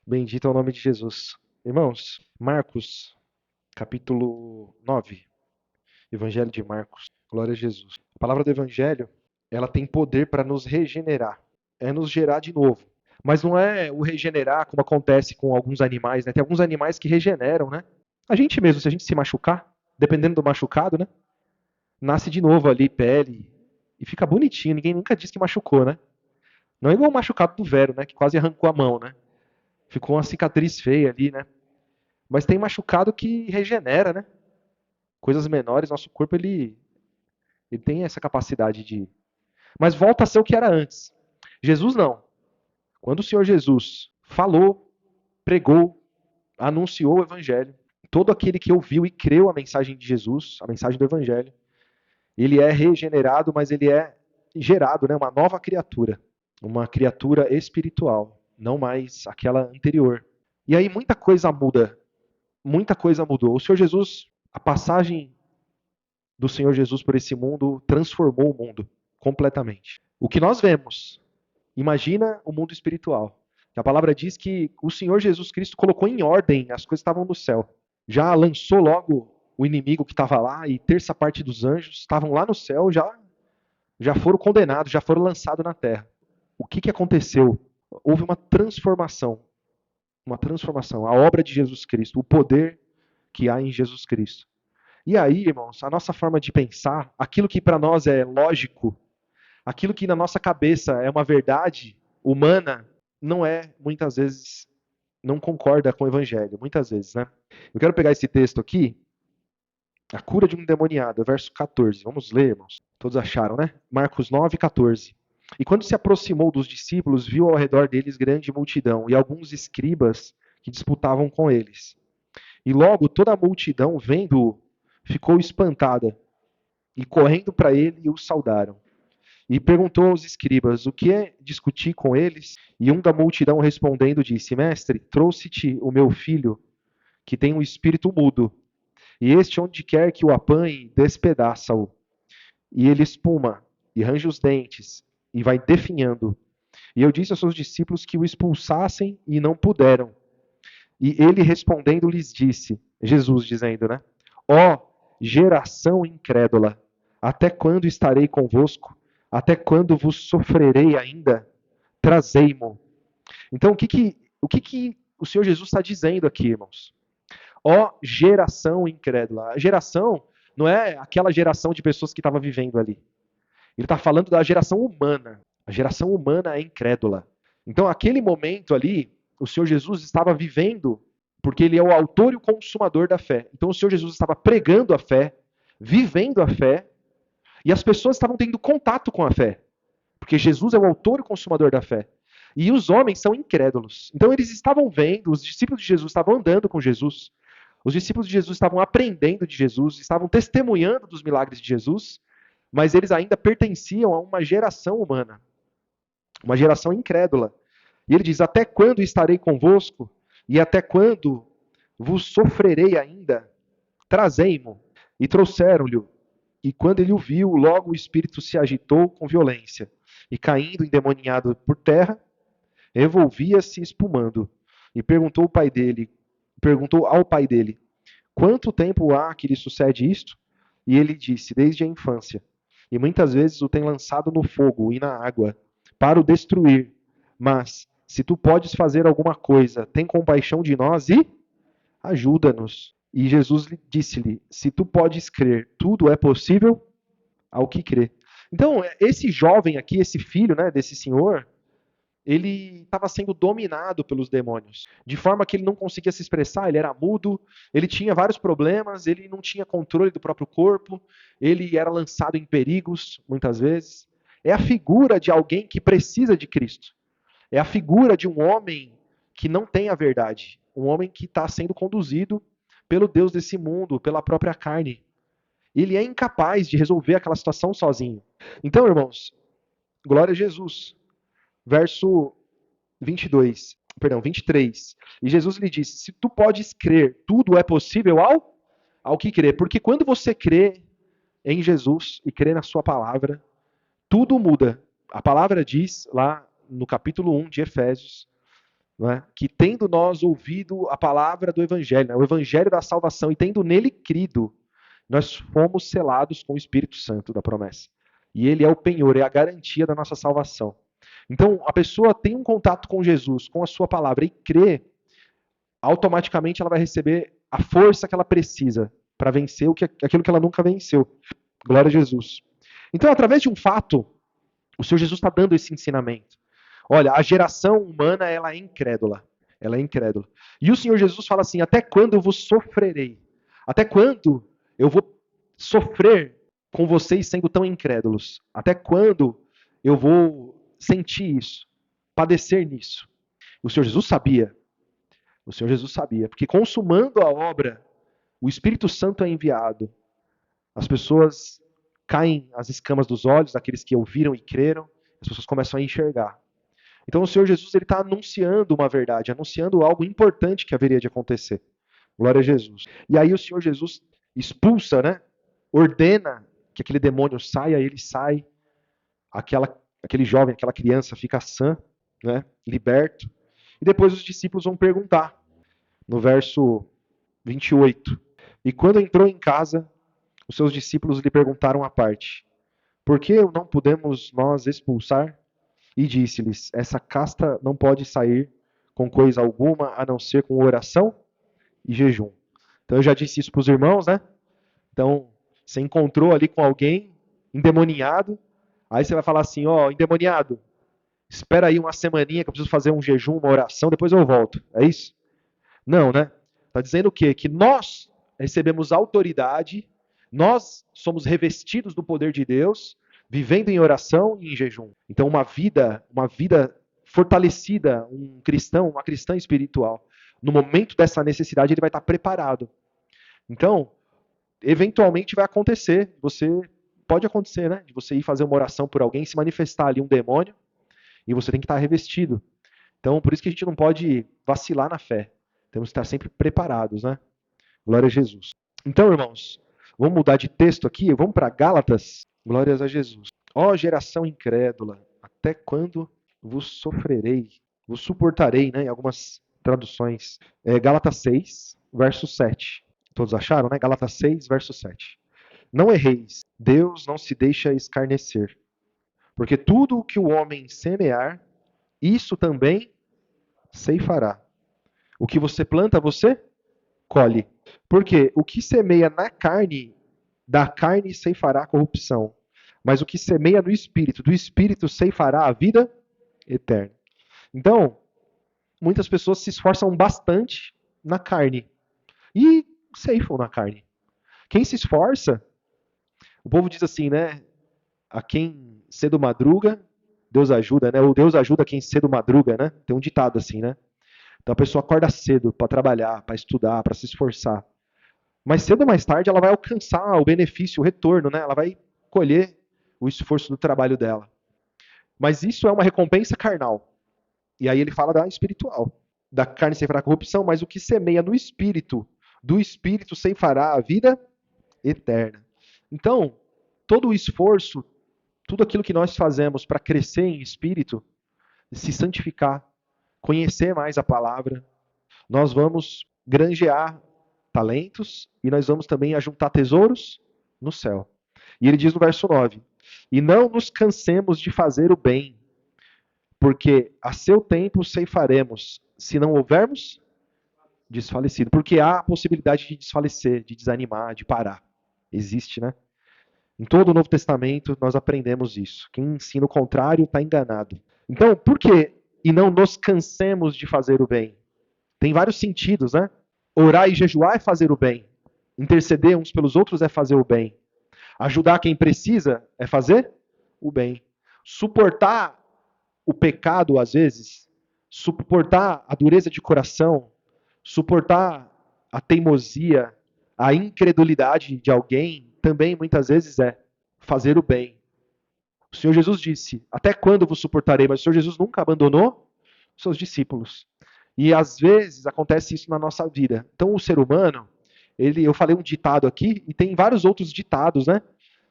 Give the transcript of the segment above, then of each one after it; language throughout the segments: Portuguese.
Bendito é o nome de Jesus. Irmãos, Marcos, capítulo 9, Evangelho de Marcos. Glória a Jesus. A palavra do Evangelho, ela tem poder para nos regenerar, é nos gerar de novo. Mas não é o regenerar como acontece com alguns animais, né? Tem alguns animais que regeneram, né? A gente mesmo, se a gente se machucar, dependendo do machucado, né? Nasce de novo ali, pele, e fica bonitinho, ninguém nunca disse que machucou, né? Não é igual o machucado do Vero, né? Que quase arrancou a mão, né? Ficou uma cicatriz feia ali, né? Mas tem machucado que regenera, né? Coisas menores, nosso corpo ele tem essa capacidade de. Mas volta a ser o que era antes. Jesus não. Quando o Senhor Jesus falou, pregou, anunciou o Evangelho, todo aquele que ouviu e creu a mensagem de Jesus, a mensagem do Evangelho, ele é regenerado, mas ele é gerado, né? Uma criatura espiritual, não mais aquela anterior. E aí muita coisa muda, muita coisa mudou. O Senhor Jesus, a passagem do Senhor Jesus por esse mundo transformou o mundo completamente. O que nós vemos, imagina o mundo espiritual. A palavra diz que o Senhor Jesus Cristo colocou em ordem as coisas que estavam no céu. Já lançou logo o inimigo que estava lá e terça parte dos anjos estavam lá no céu, já foram condenados, já foram lançados na terra. O que aconteceu? Houve uma transformação. Uma transformação. A obra de Jesus Cristo, o poder que há em Jesus Cristo. E aí, irmãos, a nossa forma de pensar, aquilo que para nós é lógico, aquilo que na nossa cabeça é uma verdade humana, não é, muitas vezes, não concorda com o evangelho, muitas vezes, né? Eu quero pegar esse texto aqui, a cura de um endemoniado, verso 14. Vamos ler, irmãos. Todos acharam, né? Marcos 9, 14. E quando se aproximou dos discípulos, viu ao redor deles grande multidão e alguns escribas que disputavam com eles. E logo toda a multidão, vendo-o, ficou espantada e correndo para ele o saudaram. E perguntou aos escribas: o que é discutir com eles? E um da multidão respondendo disse: Mestre, trouxe-te o meu filho, que tem um espírito mudo. E este, onde quer que o apanhe, despedaça-o. E ele espuma, e range os dentes, e vai definhando. E eu disse aos seus discípulos que o expulsassem, e não puderam. E ele respondendo lhes disse, Jesus dizendo, né? Ó geração incrédula, até quando estarei convosco? Até quando vos sofrerei ainda? Trazei-mo. Então, o que o Senhor Jesus está dizendo aqui, irmãos? Ó geração incrédula. A geração não é aquela geração de pessoas que estava vivendo ali. Ele está falando da geração humana. A geração humana é incrédula. Então, aquele momento ali, o Senhor Jesus estava vivendo, porque ele é o autor e o consumador da fé. Então, o Senhor Jesus estava pregando a fé, vivendo a fé, e as pessoas estavam tendo contato com a fé, porque Jesus é o autor e o consumador da fé. E os homens são incrédulos. Então, eles estavam vendo, os discípulos de Jesus estavam andando com Jesus, os discípulos de Jesus estavam aprendendo de Jesus, estavam testemunhando dos milagres de Jesus, mas eles ainda pertenciam a uma geração humana, uma geração incrédula. E ele diz: até quando estarei convosco? E até quando vos sofrerei ainda? Trazei-mo. E trouxeram-lhe. E quando ele o viu, logo o espírito se agitou com violência. E caindo endemoniado por terra, revolvia-se espumando. E perguntou ao pai dele, quanto tempo há que lhe sucede isto? E ele disse, desde a infância. E muitas vezes o tem lançado no fogo e na água, para o destruir. Mas, se tu podes fazer alguma coisa, tem compaixão de nós e ajuda-nos. E Jesus disse-lhe, se tu podes crer, tudo é possível ao que crê. Então, esse jovem aqui, esse filho, né, desse senhor, ele estava sendo dominado pelos demônios, de forma que ele não conseguia se expressar, ele era mudo, ele tinha vários problemas, ele não tinha controle do próprio corpo, ele era lançado em perigos, muitas vezes. É a figura de alguém que precisa de Cristo. É a figura de um homem que não tem a verdade, um homem que está sendo conduzido pelo Deus desse mundo, pela própria carne. Ele é incapaz de resolver aquela situação sozinho. Então, irmãos, glória a Jesus. Verso 23. E Jesus lhe disse: se tu podes crer, tudo é possível ao que crer. Porque quando você crê em Jesus e crê na sua palavra, tudo muda. A palavra diz lá no capítulo 1 de Efésios não é? Que tendo nós ouvido a palavra do Evangelho, né? O Evangelho da salvação, e tendo nele crido, nós fomos selados com o Espírito Santo da promessa. E ele é o penhor, é a garantia da nossa salvação. Então, a pessoa tem um contato com Jesus, com a sua palavra, e crê, automaticamente ela vai receber a força que ela precisa para vencer aquilo que ela nunca venceu. Glória a Jesus. Então, através de um fato, o Senhor Jesus está dando esse ensinamento. Olha, a geração humana, ela é incrédula. Ela é incrédula. E o Senhor Jesus fala assim: até quando eu vos sofrerei? Até quando eu vou sofrer com vocês sendo tão incrédulos? Até quando eu vou sentir isso? Padecer nisso? O Senhor Jesus sabia. O Senhor Jesus sabia. Porque consumando a obra, o Espírito Santo é enviado. As pessoas caem as escamas dos olhos daqueles que ouviram e creram. As pessoas começam a enxergar. Então o Senhor Jesus está anunciando uma verdade, anunciando algo importante que haveria de acontecer. Glória a Jesus. E aí o Senhor Jesus expulsa, né? Ordena que aquele demônio saia, ele sai. Aquele jovem, aquela criança fica sã, né? Liberto. E depois os discípulos vão perguntar, no verso 28. E quando entrou em casa, os seus discípulos lhe perguntaram à parte: por que não podemos nós expulsar? E disse-lhes: essa casta não pode sair com coisa alguma, a não ser com oração e jejum. Então eu já disse isso para os irmãos, né? Então, você encontrou ali com alguém endemoniado, aí você vai falar assim: ó, endemoniado, espera aí uma semaninha que eu preciso fazer um jejum, uma oração, depois eu volto. É isso? Não, né? Está dizendo o quê? Que nós recebemos autoridade, nós somos revestidos do poder de Deus, vivendo em oração e em jejum. Então, uma vida fortalecida, um cristão, uma cristã espiritual, no momento dessa necessidade, ele vai estar preparado. Então, eventualmente vai acontecer, pode acontecer, né? De você ir fazer uma oração por alguém, se manifestar ali um demônio, e você tem que estar revestido. Então, por isso que a gente não pode vacilar na fé. Temos que estar sempre preparados, né? Glória a Jesus. Então, irmãos, vamos mudar de texto aqui, vamos para Gálatas. Glórias a Jesus. Ó geração incrédula, até quando vos sofrerei? Vos suportarei, né? Em algumas traduções. Gálatas 6, verso 7. Todos acharam, né? Gálatas 6, verso 7. Não erreis, Deus não se deixa escarnecer. Porque tudo o que o homem semear, isso também ceifará. O que você planta, você colhe. Porque o que semeia na carne, da carne ceifará a corrupção. Mas o que semeia no espírito, do espírito ceifará a vida eterna. Então, muitas pessoas se esforçam bastante na carne e ceifam na carne. Quem se esforça, o povo diz assim, né? A quem cedo madruga, Deus ajuda, né? Ou Deus ajuda quem cedo madruga, né? Tem um ditado assim, né? Então a pessoa acorda cedo para trabalhar, para estudar, para se esforçar. Mas cedo ou mais tarde ela vai alcançar o benefício, o retorno, né? Ela vai colher o esforço do trabalho dela. Mas isso é uma recompensa carnal. E aí ele fala da espiritual. Da carne ceifará a corrupção, mas o que semeia no espírito, do espírito ceifará a vida eterna. Então, todo o esforço, tudo aquilo que nós fazemos para crescer em espírito, se santificar, conhecer mais a palavra, nós vamos granjear talentos e nós vamos também ajuntar tesouros no céu. E ele diz no verso 9: e não nos cansemos de fazer o bem, porque a seu tempo ceifaremos, se não houvermos desfalecido. Porque há a possibilidade de desfalecer, de desanimar, de parar. Existe, né? Em todo o Novo Testamento nós aprendemos isso. Quem ensina o contrário está enganado. Então, por que e não nos cansemos de fazer o bem? Tem vários sentidos, né? Orar e jejuar é fazer o bem. Interceder uns pelos outros é fazer o bem. Ajudar quem precisa é fazer o bem. Suportar o pecado, às vezes, suportar a dureza de coração, suportar a teimosia, a incredulidade de alguém, também muitas vezes é fazer o bem. O Senhor Jesus disse: até quando vos suportarei? Mas o Senhor Jesus nunca abandonou os seus discípulos. E às vezes acontece isso na nossa vida. Então o ser humano, eu falei um ditado aqui, e tem vários outros ditados, né?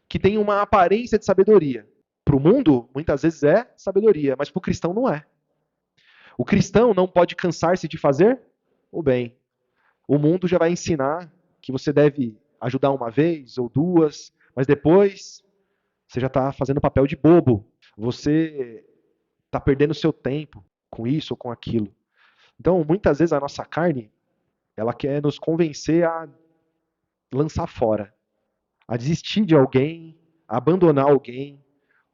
Que tem uma aparência de sabedoria. Para o mundo, muitas vezes é sabedoria, mas para o cristão não é. O cristão não pode cansar-se de fazer o bem. O mundo já vai ensinar que você deve ajudar uma vez ou duas, mas depois você já está fazendo papel de bobo. Você está perdendo seu tempo com isso ou com aquilo. Então, muitas vezes a nossa carne, ela quer nos convencer a lançar fora, a desistir de alguém, a abandonar alguém,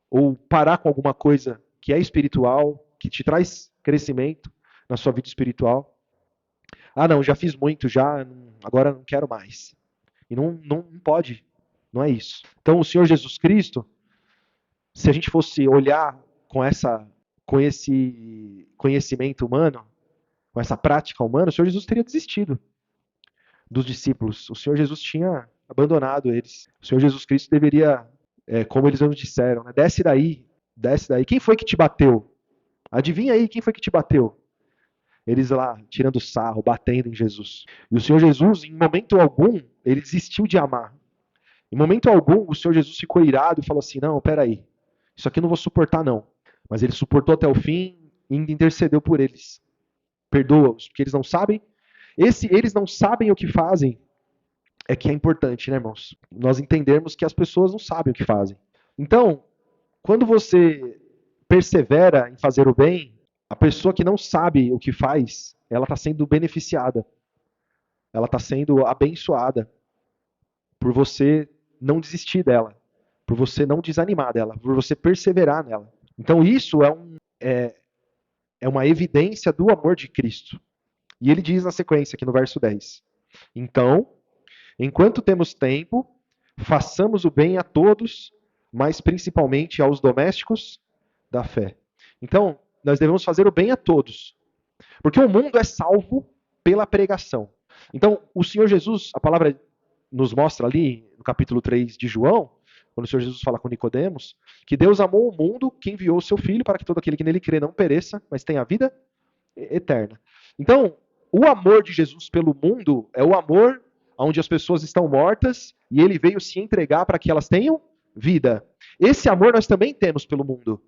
ou parar com alguma coisa que é espiritual, que te traz crescimento na sua vida espiritual. Ah, não, já fiz muito, já, agora não quero mais. E não pode, não é isso. Então, o Senhor Jesus Cristo, se a gente fosse olhar com esse conhecimento humano, com essa prática humana, o Senhor Jesus teria desistido dos discípulos. O Senhor Jesus tinha abandonado eles. O Senhor Jesus Cristo deveria, como eles nos disseram, né? Desce daí, desce daí. Quem foi que te bateu? Adivinha aí quem foi que te bateu? Eles lá tirando sarro, batendo em Jesus. E o Senhor Jesus, em momento algum, ele desistiu de amar. Em momento algum, o Senhor Jesus ficou irado e falou assim: não, peraí, isso aqui eu não vou suportar não. Mas ele suportou até o fim e ainda intercedeu por eles. Perdoa-os, porque eles não sabem. Eles não sabem o que fazem, é que é importante, né, irmãos? Nós entendermos que as pessoas não sabem o que fazem. Então, quando você persevera em fazer o bem, a pessoa que não sabe o que faz, ela está sendo beneficiada. Ela está sendo abençoada por você não desistir dela, por você não desanimar dela, por você perseverar nela. Então, isso é uma evidência do amor de Cristo. E ele diz na sequência, aqui no verso 10: então, enquanto temos tempo, façamos o bem a todos, mas principalmente aos domésticos da fé. Então, nós devemos fazer o bem a todos, porque o mundo é salvo pela pregação. Então, o Senhor Jesus, a palavra nos mostra ali no capítulo 3 de João, quando o Senhor Jesus fala com Nicodemos, que Deus amou o mundo, que enviou o seu Filho para que todo aquele que nele crê não pereça, mas tenha a vida eterna. Então, o amor de Jesus pelo mundo é o amor onde as pessoas estão mortas e ele veio se entregar para que elas tenham vida. Esse amor nós também temos pelo mundo.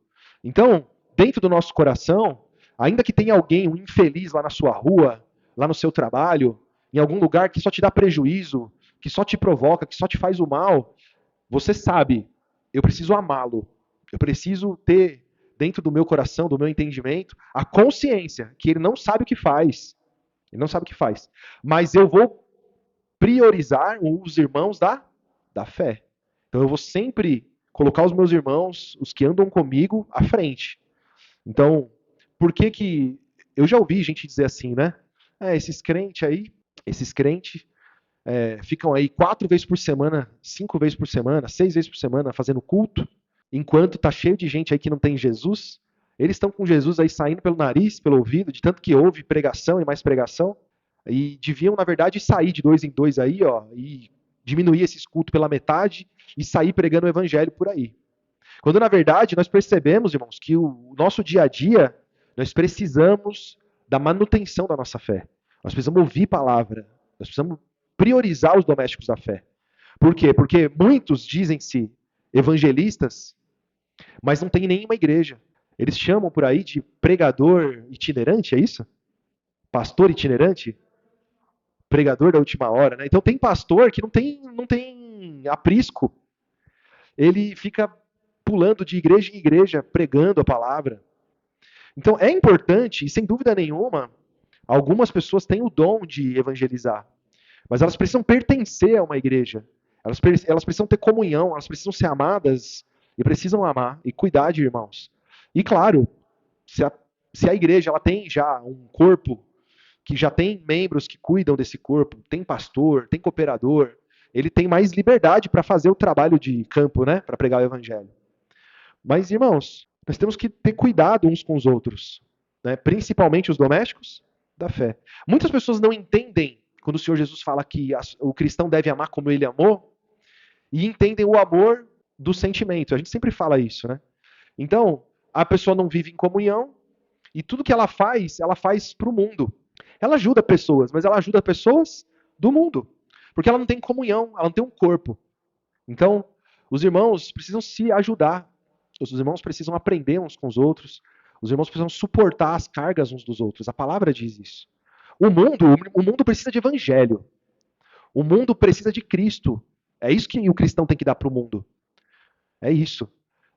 Então, dentro do nosso coração, ainda que tenha alguém, um infeliz lá na sua rua, lá no seu trabalho, em algum lugar que só te dá prejuízo, que só te provoca, que só te faz o mal, você sabe, eu preciso amá-lo. Eu preciso ter dentro do meu coração, do meu entendimento, a consciência que ele não sabe o que faz. Ele não sabe o que faz. Mas eu vou priorizar os irmãos da fé. Então eu vou sempre colocar os meus irmãos, os que andam comigo, à frente. Então, por que que... Eu já ouvi gente dizer assim, né? Esses crentes aí, ficam aí 4 vezes por semana, 5 vezes por semana, 6 vezes por semana fazendo culto, enquanto tá cheio de gente aí que não tem Jesus. Eles estão com Jesus aí saindo pelo nariz, pelo ouvido, de tanto que houve pregação e mais pregação, e deviam, na verdade, sair de 2 em 2 aí, ó, e diminuir esses cultos pela metade e sair pregando o evangelho por aí. Quando, na verdade, nós percebemos, irmãos, que o nosso dia a dia, nós precisamos da manutenção da nossa fé. Nós precisamos ouvir palavra. Nós precisamos priorizar os domésticos da fé. Por quê? Porque muitos dizem-se evangelistas, mas não tem nenhuma igreja. Eles chamam por aí de pregador itinerante, é isso? Pastor itinerante? Pregador da última hora, né? Então tem pastor que não tem aprisco. Ele fica pulando de igreja em igreja, pregando a palavra. Então é importante, e sem dúvida nenhuma, algumas pessoas têm o dom de evangelizar, mas elas precisam pertencer a uma igreja. Elas precisam ter comunhão, elas precisam ser amadas e precisam amar e cuidar de irmãos. E claro, se a igreja ela tem já um corpo que já tem membros que cuidam desse corpo, tem pastor, tem cooperador, ele tem mais liberdade para fazer o trabalho de campo, né, para pregar o evangelho. Mas, irmãos, nós temos que ter cuidado uns com os outros, né? Principalmente os domésticos da fé. Muitas pessoas não entendem quando o Senhor Jesus fala que o cristão deve amar como ele amou, e entendem o amor do sentimento. A gente sempre fala isso, né? Então, a pessoa não vive em comunhão, e tudo que ela faz para o mundo. Ela ajuda pessoas, mas ela ajuda pessoas do mundo. Porque ela não tem comunhão, ela não tem um corpo. Então, os irmãos precisam se ajudar. Os irmãos precisam aprender uns com os outros. Os irmãos precisam suportar as cargas uns dos outros. A palavra diz isso. O mundo precisa de evangelho. O mundo precisa de Cristo. É isso que o cristão tem que dar para o mundo. É isso.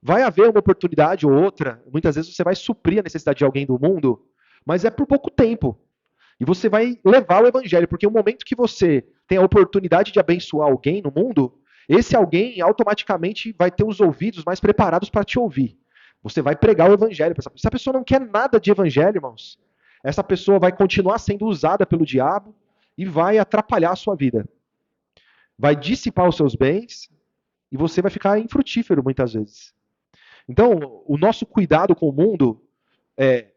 Vai haver uma oportunidade ou outra, muitas vezes você vai suprir a necessidade de alguém do mundo, mas é por pouco tempo. E você vai levar o evangelho, porque o momento que você tem a oportunidade de abençoar alguém no mundo, esse alguém automaticamente vai ter os ouvidos mais preparados para te ouvir. Você vai pregar o evangelho para essa pessoa. Se a pessoa não quer nada de evangelho, irmãos, essa pessoa vai continuar sendo usada pelo diabo e vai atrapalhar a sua vida. Vai dissipar os seus bens e você vai ficar infrutífero muitas vezes. Então, o nosso cuidado com o mundo é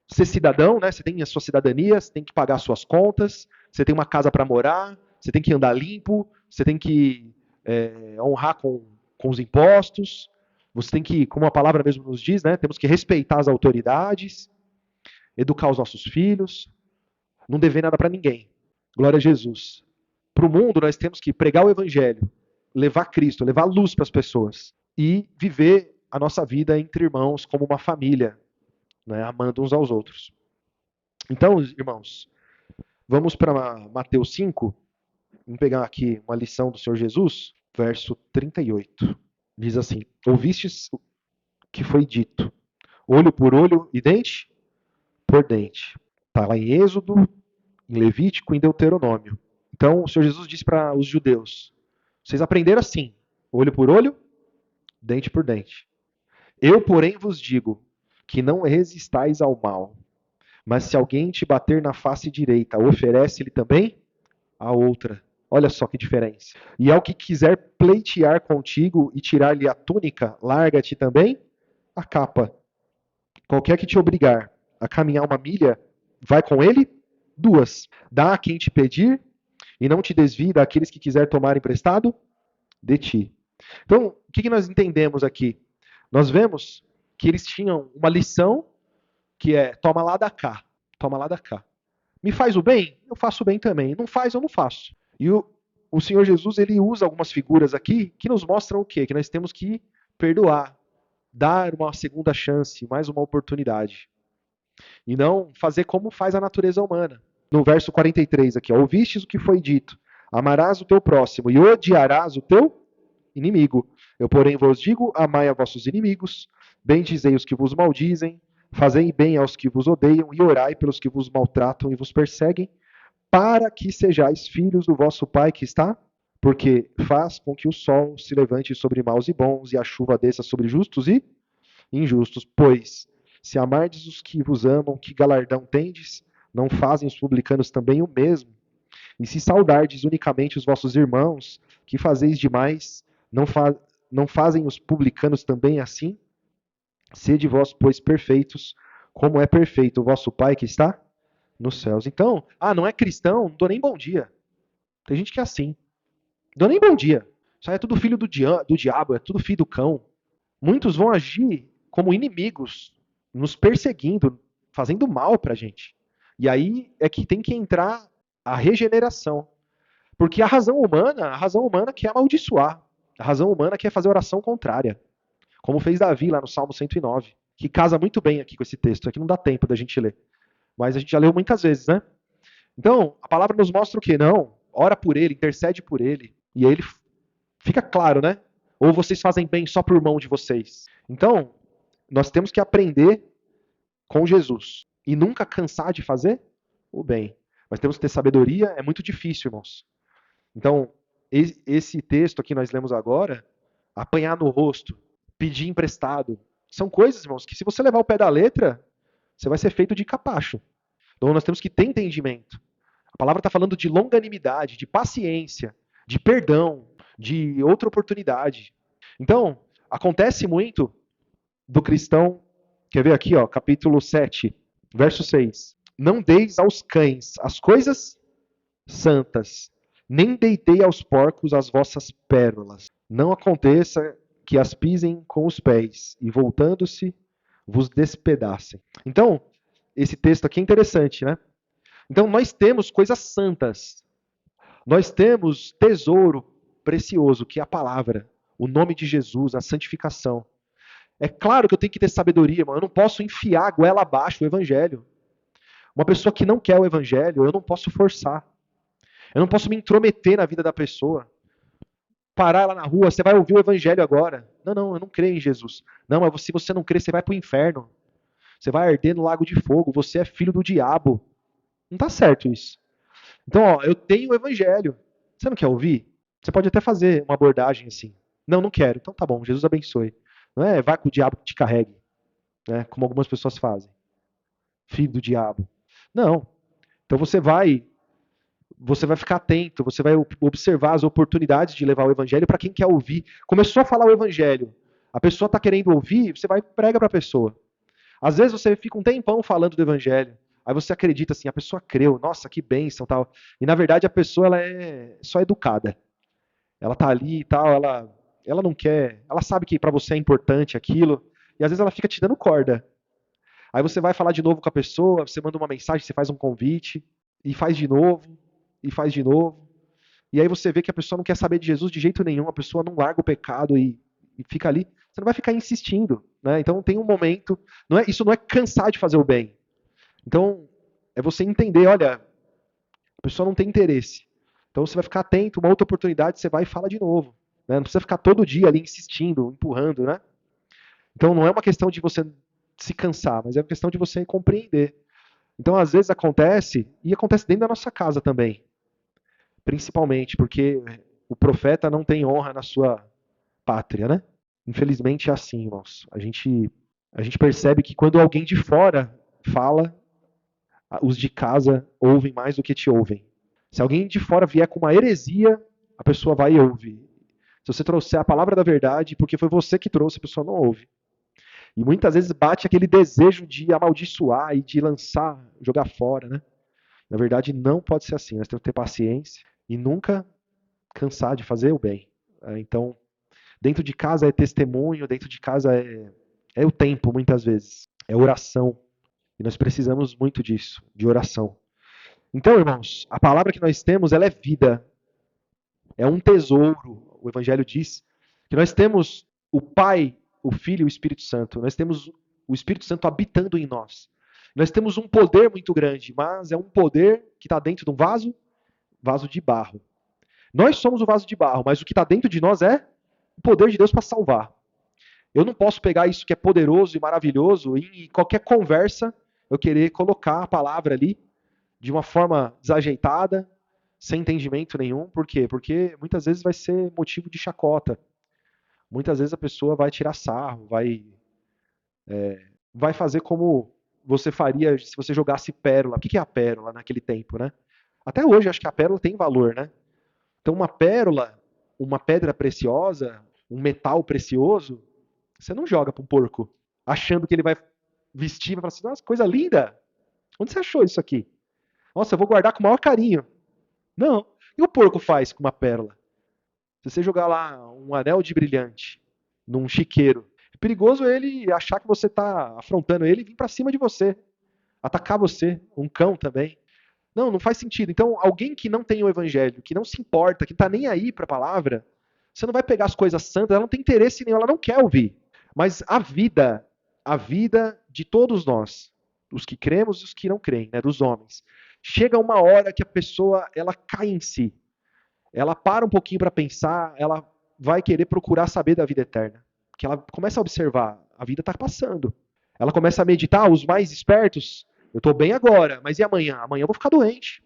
ser cidadão, né? Você tem a sua cidadania, você tem que pagar as suas contas, você tem uma casa para morar, você tem que andar limpo, você tem que honrar com os impostos, você tem que, como a palavra mesmo nos diz, né? Temos que respeitar as autoridades, educar os nossos filhos, não dever nada para ninguém. Glória a Jesus. Para o mundo, nós temos que pregar o evangelho, levar Cristo, levar luz para as pessoas e viver a nossa vida entre irmãos como uma família, né, amando uns aos outros. Então, irmãos, vamos para Mateus 5. Vamos pegar aqui uma lição do Senhor Jesus, verso 38. Diz assim: Ouvistes o que foi dito, olho por olho e dente por dente. Está lá em Êxodo, em Levítico e em Deuteronômio. Então, o Senhor Jesus disse para os judeus: vocês aprenderam assim, olho por olho, dente por dente. Eu, porém, vos digo que não resistais ao mal, mas se alguém te bater na face direita, oferece-lhe também a outra. Olha só que diferença. E ao que quiser pleitear contigo e tirar-lhe a túnica, larga-te também a capa. Qualquer que te obrigar a caminhar uma milha, vai com ele 2. Dá a quem te pedir e não te desvie daqueles que quiser tomar emprestado de ti. Então, o que nós entendemos aqui? Nós vemos que eles tinham uma lição que é: toma lá da cá, toma lá da cá. Me faz o bem? Eu faço o bem também. Não faz, eu não faço. E o Senhor Jesus, ele usa algumas figuras aqui que nos mostram o quê? Que nós temos que perdoar, dar uma segunda chance, mais uma oportunidade. E não fazer como faz a natureza humana. No verso 43 aqui, ó, ouvistes o que foi dito: amarás o teu próximo e odiarás o teu inimigo. Eu, porém, vos digo: amai a vossos inimigos, bendizei os que vos maldizem, fazei bem aos que vos odeiam e orai pelos que vos maltratam e vos perseguem, para que sejais filhos do vosso Pai que está, porque faz com que o sol se levante sobre maus e bons e a chuva desça sobre justos e injustos. Pois, se amardes os que vos amam, que galardão tendes? Não fazem os publicanos também o mesmo? E se saudardes unicamente os vossos irmãos, que fazeis demais, não fazem os publicanos também assim? Sede vós, pois, perfeitos, como é perfeito o vosso Pai que está nos céus. Então, não é cristão, não dou nem bom dia. Tem gente que é assim. Não dou nem bom dia. Isso aí é tudo filho do diabo, é tudo filho do cão. Muitos vão agir como inimigos, nos perseguindo, fazendo mal pra gente. E aí é que tem que entrar a regeneração. Porque a razão humana quer amaldiçoar. A razão humana quer fazer oração contrária. Como fez Davi lá no Salmo 109, que casa muito bem aqui com esse texto. Aqui não dá tempo da gente ler. Mas a gente já leu muitas vezes, né? Então, a palavra nos mostra o que? Não, ora por ele, intercede por ele. E aí ele fica claro, né? Ou vocês fazem bem só pro irmão de vocês. Então, nós temos que aprender com Jesus. E nunca cansar de fazer o bem. Mas temos que ter sabedoria, é muito difícil, irmãos. Então, esse texto aqui nós lemos agora, apanhar no rosto, pedir emprestado, são coisas, irmãos, que se você levar o pé da letra, você vai ser feito de capacho. Então nós temos que ter entendimento. A palavra está falando de longanimidade, de paciência, de perdão, de outra oportunidade. Então, acontece muito do cristão, quer ver aqui, ó, capítulo 7, verso 6. Não deis aos cães as coisas santas, nem deitei aos porcos as vossas pérolas. Não aconteça que as pisem com os pés, e voltando-se, vos despedacem. Então, esse texto aqui é interessante, né? Então, nós temos coisas santas. Nós temos tesouro precioso, que é a palavra, o nome de Jesus, a santificação. É claro que eu tenho que ter sabedoria, irmão. Eu não posso enfiar a goela abaixo o evangelho. Uma pessoa que não quer o evangelho, eu não posso forçar. Eu não posso me intrometer na vida da pessoa. Parar ela na rua, você vai ouvir o evangelho agora. Não, não, eu não creio em Jesus. Não, mas se você não crê, você vai para o inferno. Você vai arder no lago de fogo. Você é filho do diabo. Não tá certo isso. Então, ó, eu tenho o evangelho. Você não quer ouvir? Você pode até fazer uma abordagem assim. Não, não quero. Então tá bom, Jesus abençoe. Não é vai com o diabo que te carregue, né? Como algumas pessoas fazem. Filho do diabo. Não. Então você vai ficar atento, você vai observar as oportunidades de levar o evangelho para quem quer ouvir. Começou a falar o evangelho, a pessoa está querendo ouvir, você vai e prega para a pessoa. Às vezes você fica um tempão falando do evangelho, aí você acredita assim, a pessoa creu, nossa, que bênção, tal. E na verdade a pessoa ela é só educada. Ela tá ali e tal, ela não quer, ela sabe que para você é importante aquilo, e às vezes ela fica te dando corda. Aí você vai falar de novo com a pessoa, você manda uma mensagem, você faz um convite, e faz de novo, e faz de novo. E aí você vê que a pessoa não quer saber de Jesus de jeito nenhum, a pessoa não larga o pecado e fica ali. Você não vai ficar insistindo, né? Então tem um momento, isso não é cansar de fazer o bem. Então é você entender, olha, a pessoa não tem interesse. Então você vai ficar atento, uma outra oportunidade você vai e fala de novo, né? Não precisa ficar todo dia ali insistindo, empurrando, né? Então não é uma questão de você se cansar, mas é uma questão de você compreender. Então às vezes acontece, e acontece dentro da nossa casa também, principalmente porque o profeta não tem honra na sua pátria, né? Infelizmente é assim, irmãos. A gente percebe que quando alguém de fora fala, os de casa ouvem mais do que te ouvem. Se alguém de fora vier com uma heresia, a pessoa vai e ouve. Se você trouxer a palavra da verdade, porque foi você que trouxe, a pessoa não ouve. E muitas vezes bate aquele desejo de amaldiçoar e de lançar, jogar fora, né? Na verdade, não pode ser assim. Nós temos que ter paciência e nunca cansar de fazer o bem. Então, dentro de casa é testemunho, dentro de casa é o tempo, muitas vezes. É oração. E nós precisamos muito disso, de oração. Então, irmãos, a palavra que nós temos, ela é vida. É um tesouro. O Evangelho diz que nós temos o Pai, o Filho e o Espírito Santo. Nós temos o Espírito Santo habitando em nós. Nós temos um poder muito grande, mas é um poder que está dentro de um vaso de barro. Nós somos o vaso de barro, mas o que está dentro de nós é o poder de Deus para salvar. Eu não posso pegar isso que é poderoso e maravilhoso e em qualquer conversa eu querer colocar a palavra ali de uma forma desajeitada, sem entendimento nenhum. Por quê? Porque muitas vezes vai ser motivo de chacota. Muitas vezes a pessoa vai tirar sarro, vai fazer como você faria se você jogasse pérola. O que é a pérola naquele tempo, né? Até hoje acho que a pérola tem valor, né? Então uma pérola, uma pedra preciosa, um metal precioso, você não joga para um porco achando que ele vai vestir e vai falar assim, nossa, coisa linda! Onde você achou isso aqui? Nossa, eu vou guardar com o maior carinho. Não. E o porco faz com uma pérola? Se você jogar lá um anel de brilhante num chiqueiro, é perigoso ele achar que você está afrontando ele e vir para cima de você, atacar você, um cão também. Não, não faz sentido. Então, alguém que não tem o evangelho, que não se importa, que não está nem aí para a palavra, você não vai pegar as coisas santas, ela não tem interesse nenhum, ela não quer ouvir. Mas a vida de todos nós, os que cremos e os que não creem, né, dos homens, chega uma hora que a pessoa ela cai em si. Ela para um pouquinho para pensar, ela vai querer procurar saber da vida eterna. Porque ela começa a observar, a vida está passando. Ela começa a meditar, os mais espertos, eu estou bem agora, mas e amanhã? Amanhã eu vou ficar doente.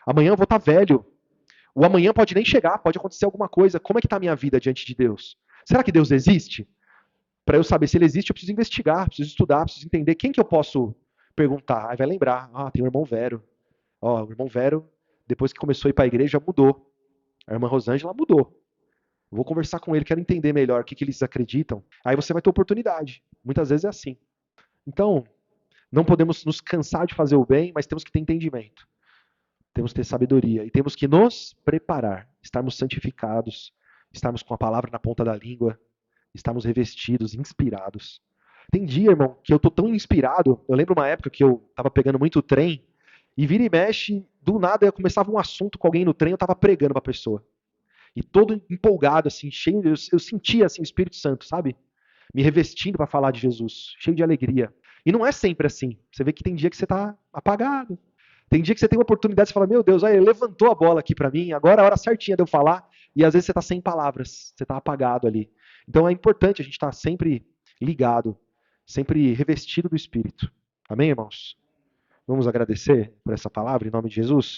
Amanhã eu vou estar velho. O amanhã pode nem chegar, pode acontecer alguma coisa. Como é que está a minha vida diante de Deus? Será que Deus existe? Para eu saber se ele existe, eu preciso investigar, preciso estudar, preciso entender quem que eu posso perguntar. Aí vai lembrar, tem o irmão Vero. Ó, o irmão Vero, depois que começou a ir para a igreja, mudou. A irmã Rosângela mudou. Vou conversar com ele, quero entender melhor o que eles acreditam. Aí você vai ter oportunidade. Muitas vezes é assim. Então, não podemos nos cansar de fazer o bem, mas temos que ter entendimento. Temos que ter sabedoria. E temos que nos preparar. Estarmos santificados. Estarmos com a palavra na ponta da língua. Estarmos revestidos, inspirados. Tem dia, irmão, que eu tô tão inspirado. Eu lembro uma época que eu tava pegando muito trem. E vira e mexe, do nada eu começava um assunto com alguém no trem, eu tava pregando pra pessoa. E todo empolgado, assim, cheio, eu sentia assim, o Espírito Santo, sabe? me revestindo para falar de Jesus, cheio de alegria. E não é sempre assim. Você vê que tem dia que você está apagado. Tem dia que você tem uma oportunidade, você fala, meu Deus, olha, ele levantou a bola aqui para mim, agora é a hora certinha de eu falar, e às vezes você está sem palavras, você está apagado ali. Então é importante a gente estar sempre ligado, sempre revestido do Espírito. Amém, irmãos? Vamos agradecer por essa palavra em nome de Jesus?